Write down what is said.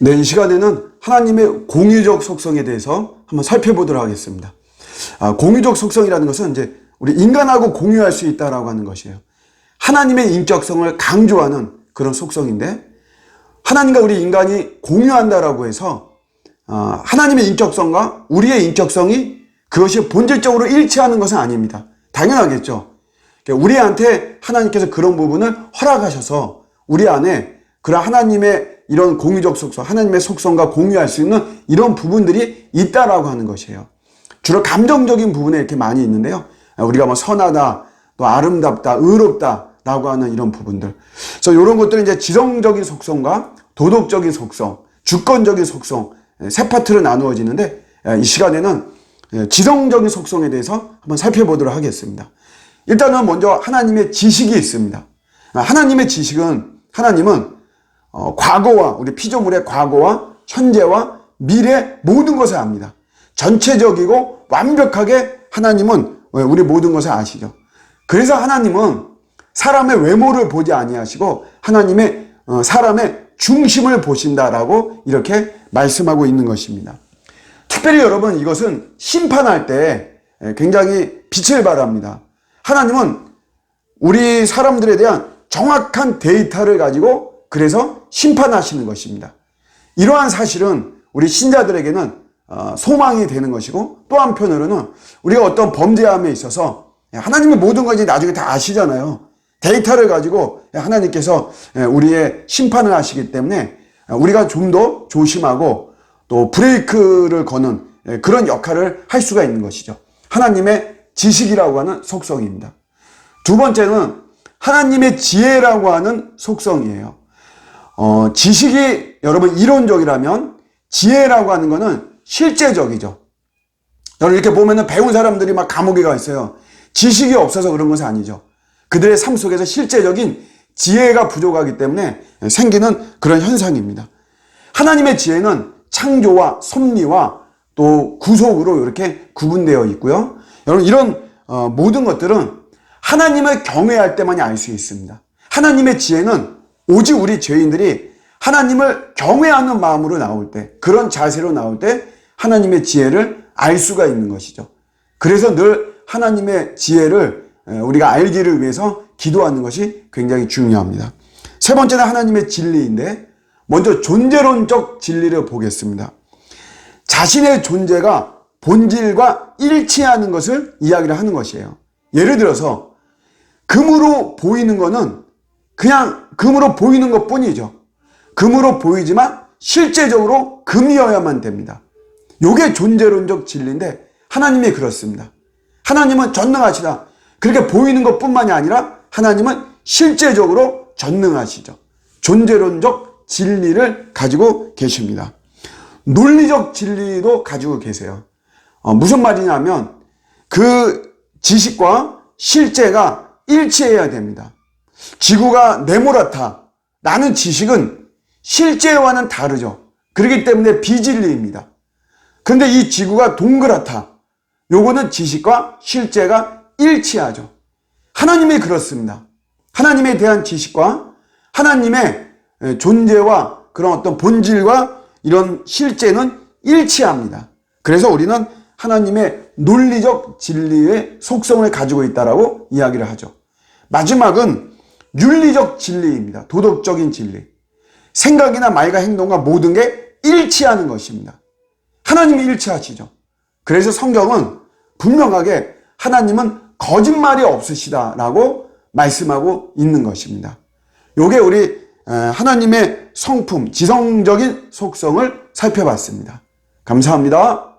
네, 이 시간에는 하나님의 공유적 속성에 대해서 한번 살펴보도록 하겠습니다. 공유적 속성이라는 것은 이제 우리 인간하고 공유할 수 있다라고 하는 것이에요. 하나님의 인격성을 강조하는 그런 속성인데, 하나님과 우리 인간이 공유한다라고 해서 하나님의 인격성과 우리의 인격성이 그것이 본질적으로 일치하는 것은 아닙니다. 당연하겠죠. 우리한테 하나님께서 그런 부분을 허락하셔서 우리 안에 그런 하나님의 이런 공유적 속성, 하나님의 속성과 공유할 수 있는 이런 부분들이 있다라고 하는 것이에요. 주로 감정적인 부분에 이렇게 많이 있는데요. 우리가 뭐 선하다, 또 아름답다, 의롭다라고 하는 이런 부분들. 그래서 이런 것들은 이제 지성적인 속성과 도덕적인 속성, 주권적인 속성, 세 파트로 나누어지는데, 이 시간에는 지성적인 속성에 대해서 한번 살펴보도록 하겠습니다. 일단은 먼저 하나님의 지식이 있습니다. 하나님의 지식은, 하나님은 과거와, 우리 피조물의 과거와 현재와 미래 모든 것을 압니다. 전체적이고 완벽하게 하나님은 우리 모든 것을 아시죠. 그래서 하나님은 사람의 외모를 보지 아니하시고 하나님의 사람의 중심을 보신다라고 이렇게 말씀하고 있는 것입니다. 특별히 여러분, 이것은 심판할 때 굉장히 빛을 발합니다. 하나님은 우리 사람들에 대한 정확한 데이터를 가지고 그래서 심판하시는 것입니다. 이러한 사실은 우리 신자들에게는 소망이 되는 것이고, 또 한편으로는 우리가 어떤 범죄함에 있어서 하나님의 모든 것이 나중에 다 아시잖아요. 데이터를 가지고 하나님께서 우리의 심판을 하시기 때문에 우리가 좀 더 조심하고 또 브레이크를 거는 그런 역할을 할 수가 있는 것이죠. 하나님의 지식이라고 하는 속성입니다. 두 번째는 하나님의 지혜라고 하는 속성이에요. 지식이 여러분 이론적이라면 지혜라고 하는 것은 실제적이죠. 여러분 이렇게 보면은 배운 사람들이 막 감옥에 가 있어요. 지식이 없어서 그런 것은 아니죠. 그들의 삶 속에서 실제적인 지혜가 부족하기 때문에 생기는 그런 현상입니다. 하나님의 지혜는 창조와 섭리와 또 구속으로 이렇게 구분되어 있고요. 여러분 이런 모든 것들은 하나님을 경외할 때만이 알 수 있습니다. 하나님의 지혜는 오직 우리 죄인들이 하나님을 경외하는 마음으로 나올 때, 그런 자세로 나올 때 하나님의 지혜를 알 수가 있는 것이죠. 그래서 늘 하나님의 지혜를 우리가 알기를 위해서 기도하는 것이 굉장히 중요합니다. 세 번째는 하나님의 진리인데, 먼저 존재론적 진리를 보겠습니다. 자신의 존재가 본질과 일치하는 것을 이야기를 하는 것이에요. 예를 들어서 금으로 보이는 것은 그냥 금으로 보이는 것 뿐이죠. 금으로 보이지만 실제적으로 금이어야만 됩니다. 이게 존재론적 진리인데, 하나님이 그렇습니다. 하나님은 전능하시다. 그렇게 보이는 것 뿐만이 아니라 하나님은 실제적으로 전능하시죠. 존재론적 진리를 가지고 계십니다. 논리적 진리도 가지고 계세요. 무슨 말이냐면 그 지식과 실제가 일치해야 됩니다. 지구가 네모랗다 라는 지식은 실제와는 다르죠. 그렇기 때문에 비진리입니다. 그런데 이 지구가 동그랗다, 요거는 지식과 실제가 일치하죠. 하나님이 그렇습니다. 하나님에 대한 지식과 하나님의 존재와 그런 어떤 본질과 이런 실제는 일치합니다. 그래서 우리는 하나님의 논리적 진리의 속성을 가지고 있다라고 이야기를 하죠. 마지막은 윤리적 진리입니다. 도덕적인 진리. 생각이나 말과 행동과 모든 게 일치하는 것입니다. 하나님이 일치하시죠. 그래서 성경은 분명하게 하나님은 거짓말이 없으시다라고 말씀하고 있는 것입니다. 요게 우리 하나님의 성품, 지성적인 속성을 살펴봤습니다. 감사합니다.